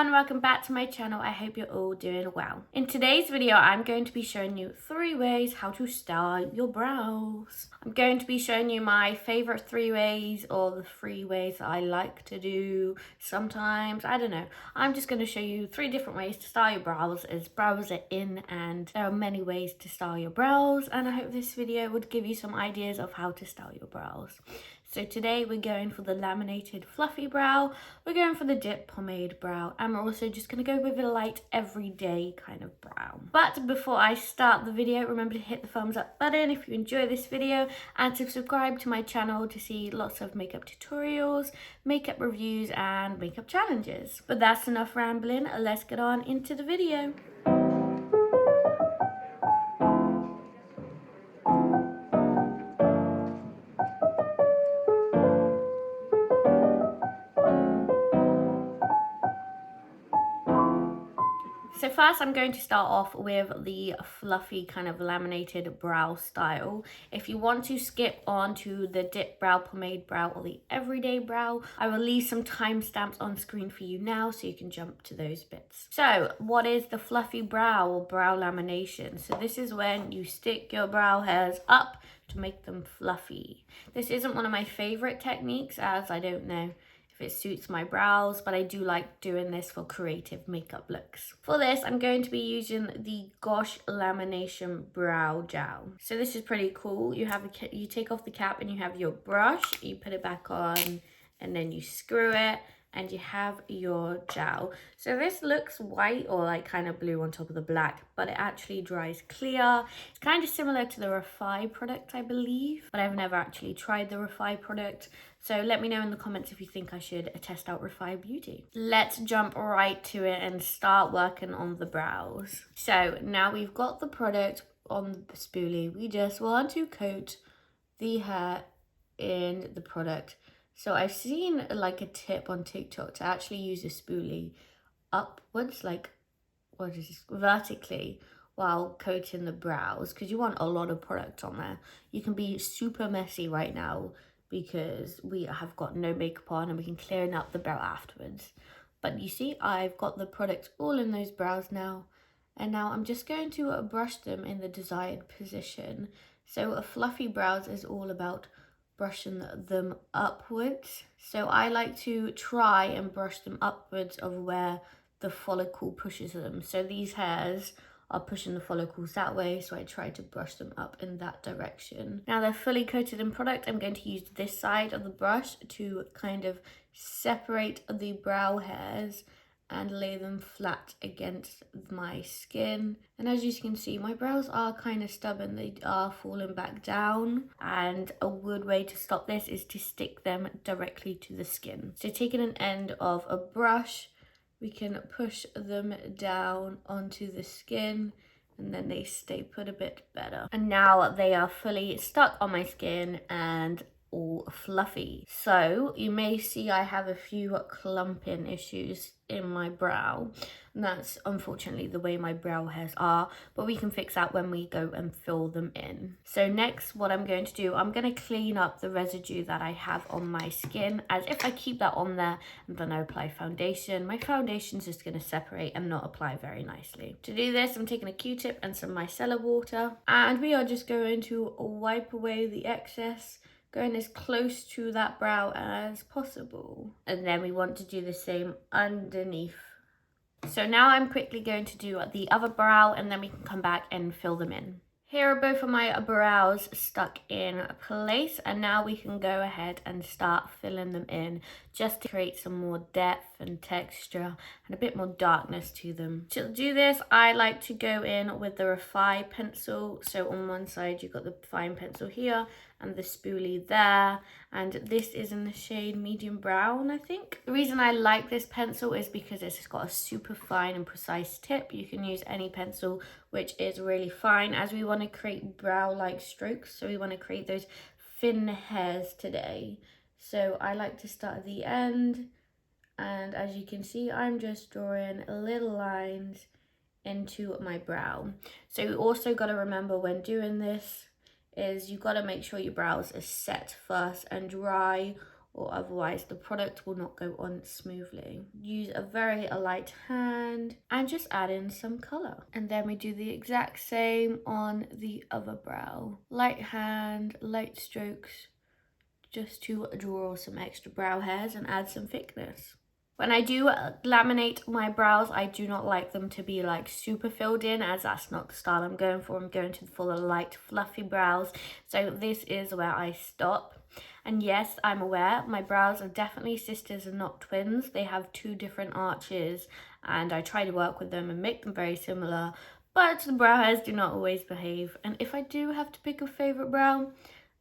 everyone, welcome back to my channel. I hope you're all doing well. In today's video, I'm going to be showing you 3 ways how to style your brows. I'm going to be showing you my favorite 3 ways, or the 3 ways that I like to do sometimes. I don't know. I'm just going to show you 3 different ways to style your brows, as brows are in and there are many ways to style your brows, and I hope this video would give you some ideas of how to style your brows. So today we're going for the laminated fluffy brow, we're going for the dip pomade brow, and we're also just going to go with a light everyday kind of brow. But before I start the video, remember to hit the thumbs up button if you enjoy this video, and to subscribe to my channel to see lots of makeup tutorials, makeup reviews and makeup challenges. But that's enough rambling, let's get on into the video. So first I'm going to start off with the fluffy kind of laminated brow style. If you want to skip on to the dip brow, pomade brow, or the everyday brow, I will leave some timestamps on screen for you now so you can jump to those bits. So what is the fluffy brow or brow lamination? So this is when you stick your brow hairs up to make them fluffy. This isn't one of my favorite techniques, as I don't know if it suits my brows, but I do like doing this for creative makeup looks. For this, I'm going to be using the Gosh Lamination Brow Gel. So this is pretty cool. You take off the cap and you have your brush, you put it back on, and then you screw it, and you have your gel. So this looks white or like kind of blue on top of the black, but it actually dries clear. It's kind of similar to the Refy product, I believe, but I've never actually tried the Refy product. So let me know in the comments if you think I should test out Refy Beauty. Let's jump right to it and start working on the brows. So now we've got the product on the spoolie. We just want to coat the hair in the product. So I've seen like a tip on TikTok to actually use a spoolie upwards, like what is this, vertically, while coating the brows, because you want a lot of product on there. You can be super messy right now because we have got no makeup on and we can clean up the brow afterwards. But you see, I've got the product all in those brows now, and now I'm just going to brush them in the desired position. So a fluffy brows is all about brushing them upwards. So I like to try and brush them upwards of where the follicle pushes them. So these hairs are pushing the follicles that way, so I try to brush them up in that direction. Now they're fully coated in product. I'm going to use this side of the brush to kind of separate the brow hairs and lay them flat against my skin. And as you can see, my brows are kind of stubborn. They are falling back down, and a good way to stop this is to stick them directly to the skin. So taking an end of a brush, we can push them down onto the skin, and then they stay put a bit better. And now they are fully stuck on my skin and all fluffy. So you may see I have a few clumping issues in my brow, and that's unfortunately the way my brow hairs are, but we can fix that when we go and fill them in. So next, what I'm going to do, I'm going to clean up the residue that I have on my skin, as if I keep that on there and then I apply foundation, my foundation's just going to separate and not apply very nicely. To do this, I'm taking a Q-tip and some micellar water, and we are just going to wipe away the excess, going as close to that brow as possible. And then we want to do the same underneath. So now I'm quickly going to do the other brow, and then we can come back and fill them in. Here are both of my brows stuck in place, and now we can go ahead and start filling them in, just to create some more depth and texture and a bit more darkness to them. To do this, I like to go in with the Refy pencil. So on one side you've got the fine pencil here and the spoolie there, and this is in the shade medium brown, I think. The reason I like this pencil is because it's got a super fine and precise tip. You can use any pencil which is really fine, as we want to create brow-like strokes, so we want to create those thin hairs today. So I like to start at the end, and as you can see, I'm just drawing little lines into my brow. So you also got to remember when doing this is you've got to make sure your brows are set first and dry, or otherwise the product will not go on smoothly. Use a very light hand and just add in some color. And then we do the exact same on the other brow. Light hand, light strokes, just to draw some extra brow hairs and add some thickness. When I do laminate my brows, I do not like them to be like super filled in, as that's not the style I'm going for. I'm going to the full light fluffy brows. So this is where I stop. And yes, I'm aware my brows are definitely sisters and not twins. They have two different arches and I try to work with them and make them very similar. But the brow hairs do not always behave. And if I do have to pick a favorite brow,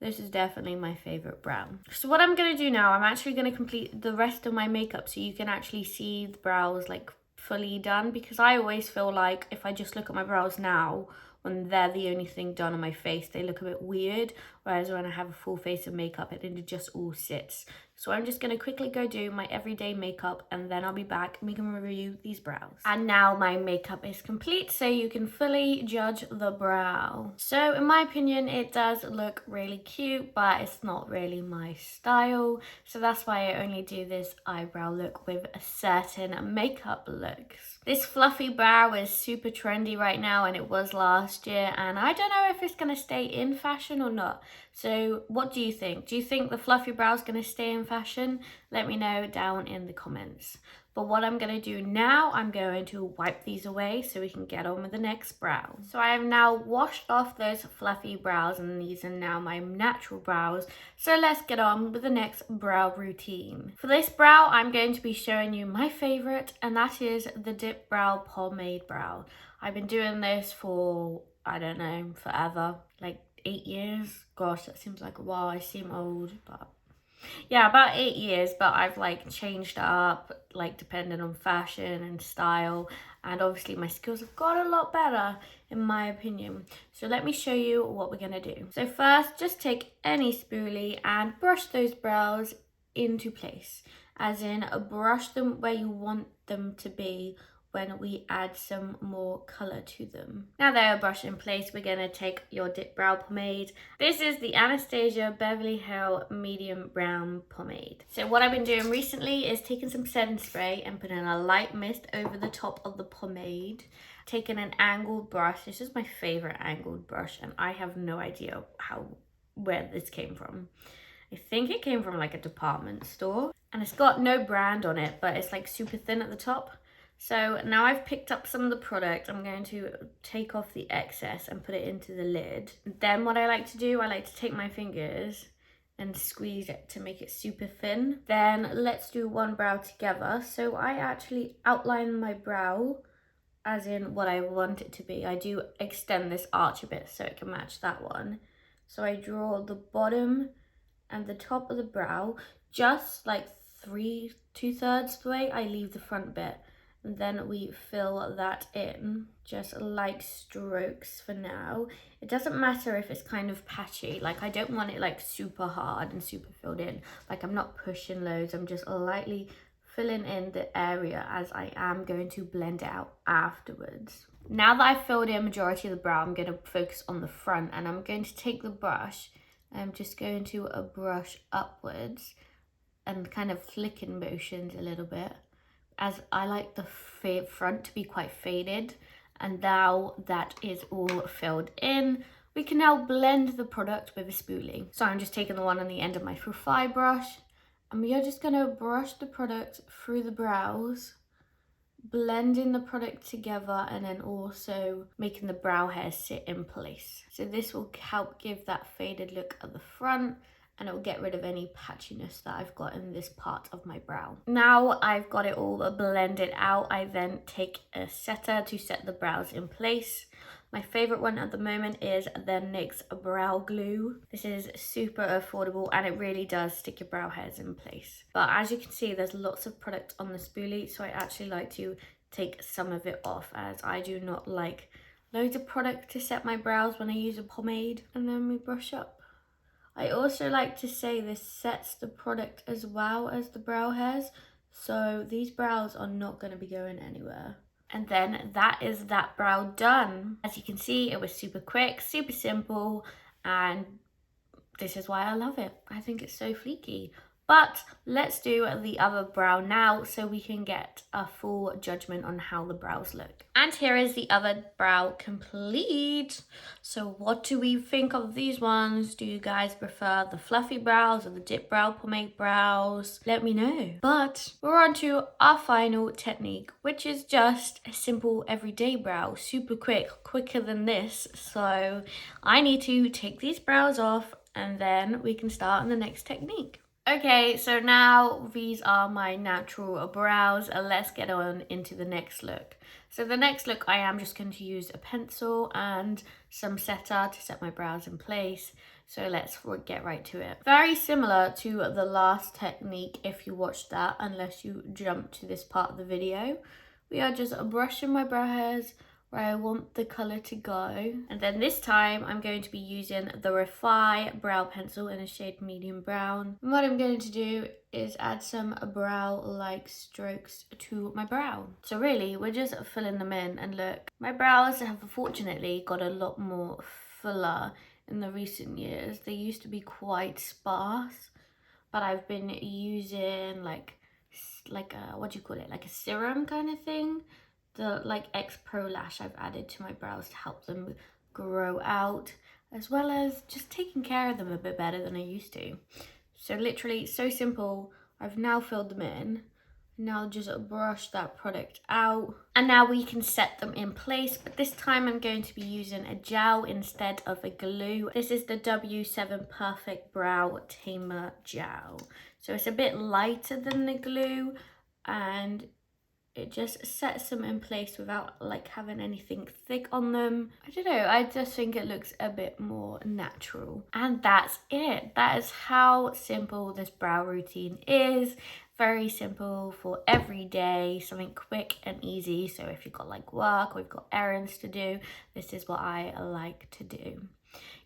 this is definitely my favorite brow. So what I'm gonna do now, I'm actually gonna complete the rest of my makeup so you can actually see the brows like fully done, because I always feel like if I just look at my brows now, when they're the only thing done on my face, they look a bit weird. Whereas when I have a full face of makeup, it just all sits. So I'm just going to quickly go do my everyday makeup and then I'll be back and we can review these brows. And now my makeup is complete so you can fully judge the brow. So in my opinion, it does look really cute, but it's not really my style. So that's why I only do this eyebrow look with certain makeup looks. This fluffy brow is super trendy right now and it was last year, and I don't know if it's going to stay in fashion or not. So what do you think? Do you think the fluffy brow is going to stay in fashion? Let me know down in the comments. But what I'm going to do now, I'm going to wipe these away so we can get on with the next brow. So I have now washed off those fluffy brows and these are now my natural brows. So let's get on with the next brow routine. For this brow, I'm going to be showing you my favorite, and that is the Dip Brow Pomade Brow. I've been doing this for, I don't know, forever, like 8 years. Gosh, that seems like a while. I seem old, but yeah, about 8 years, but I've like changed it up, like depending on fashion and style, and obviously my skills have got a lot better in my opinion. So let me show you what we're gonna do. So first, just take any spoolie and brush those brows into place, as in brush them where you want them to be when we add some more color to them. Now they are brushed in place, we're gonna take your Dip Brow Pomade. This is the Anastasia Beverly Hills Medium Brown Pomade. So what I've been doing recently is taking some setting spray and putting a light mist over the top of the pomade. Taking an angled brush, this is my favorite angled brush, and I have no idea where this came from. I think it came from like a department store, and it's got no brand on it, but it's like super thin at the top. So now I've picked up some of the product, I'm going to take off the excess and put it into the lid. Then what I like to do, I like to take my fingers and squeeze it to make it super thin. Then let's do one brow together. So I actually outline my brow as in what I want it to be. I do extend this arch a bit so it can match that one. So I draw the bottom and the top of the brow, just like 2/3 the way. I leave the front bit. And then we fill that in, just like strokes for now. It doesn't matter if it's kind of patchy, like I don't want it like super hard and super filled in. Like I'm not pushing loads, I'm just lightly filling in the area as I am going to blend it out afterwards. Now that I've filled in majority of the brow, I'm going to focus on the front, and I'm going to take the brush, I'm just going to brush upwards and kind of flicking motions a little bit, as I like the front to be quite faded. And now that is all filled in, we can now blend the product with a spoolie. So I'm just taking the one on the end of my Fluffy brush, and we are just gonna brush the product through the brows, blending the product together and then also making the brow hair sit in place. So this will help give that faded look at the front, and it will get rid of any patchiness that I've got in this part of my brow. Now I've got it all blended out, I then take a setter to set the brows in place. My favorite one at the moment is the NYX Brow Glue. This is super affordable and it really does stick your brow hairs in place. But as you can see, there's lots of product on the spoolie, so I actually like to take some of it off, as I do not like loads of product to set my brows when I use a pomade. And then we brush up. I also like to say this sets the product as well as the brow hairs, so these brows are not going to be going anywhere. And then that is that brow done. As you can see, it was super quick, super simple, and this is why I love it. I think it's so fleeky. But let's do the other brow now so we can get a full judgment on how the brows look. And here is the other brow complete. So what do we think of these ones? Do you guys prefer the fluffy brows or the dip brow pomade brows? Let me know. But we're on to our final technique, which is just a simple everyday brow. Super quick, quicker than this. So I need to take these brows off and then we can start on the next technique. Okay, so now these are my natural brows. Let's get on into the next look. So the next look, I am just going to use a pencil and some setter to set my brows in place. So let's get right to it. Very similar to the last technique if you watched that, unless you jump to this part of the video. We are just brushing my brow hairs where I want the colour to go. And then this time I'm going to be using the Refi brow pencil in a shade medium brown. And what I'm going to do is add some brow-like strokes to my brow. So really, we're just filling them in, and look, my brows have unfortunately got a lot more fuller in the recent years. They used to be quite sparse, but I've been using like a, what do you call it, like a serum kind of thing. The like X Pro Lash I've added to my brows to help them grow out, as well as just taking care of them a bit better than I used to. So literally so simple. I've now filled them in. Now just brush that product out, and now we can set them in place, but this time I'm going to be using a gel instead of a glue. This is the W7 Perfect Brow Tamer Gel. So it's a bit lighter than the glue, and it just sets them in place without like having anything thick on them. I don't know, I just think it looks a bit more natural. And that's it. That is how simple this brow routine is. Very simple for every day, something quick and easy. So if you've got like work or you've got errands to do, this is what I like to do.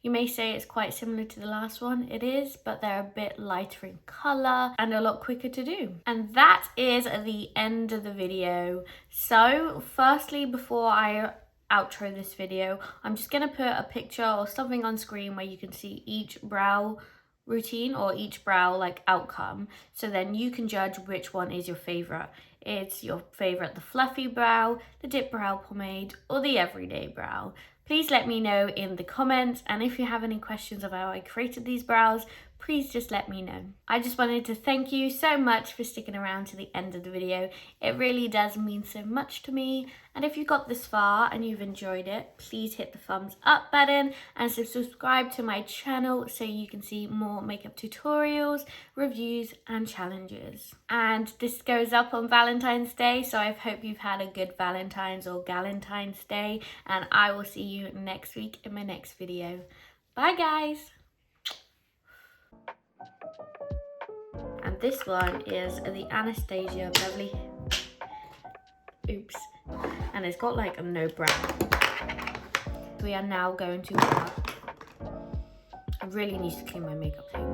You may say it's quite similar to the last one. It is, but they're a bit lighter in colour and a lot quicker to do. And that is the end of the video. So firstly, before I outro this video, I'm just going to put a picture or something on screen where you can see each brow routine or each brow like outcome, so then you can judge which one is your favorite. It's your favorite the fluffy brow, the dip brow pomade, or the everyday brow. Please let me know in the comments, and if you have any questions of how I created these brows, please just let me know. I just wanted to thank you so much for sticking around to the end of the video. It really does mean so much to me. And if you got this far and you've enjoyed it, please hit the thumbs up button and subscribe to my channel so you can see more makeup tutorials, reviews and challenges. And this goes up on Valentine's Day, so I hope you've had a good Valentine's or Galentine's Day, and I will see you next week in my next video. Bye guys! And this one is the Anastasia Beverly. Oops. And it's got like a no brow. We are now going to. I really need to clean my makeup thing.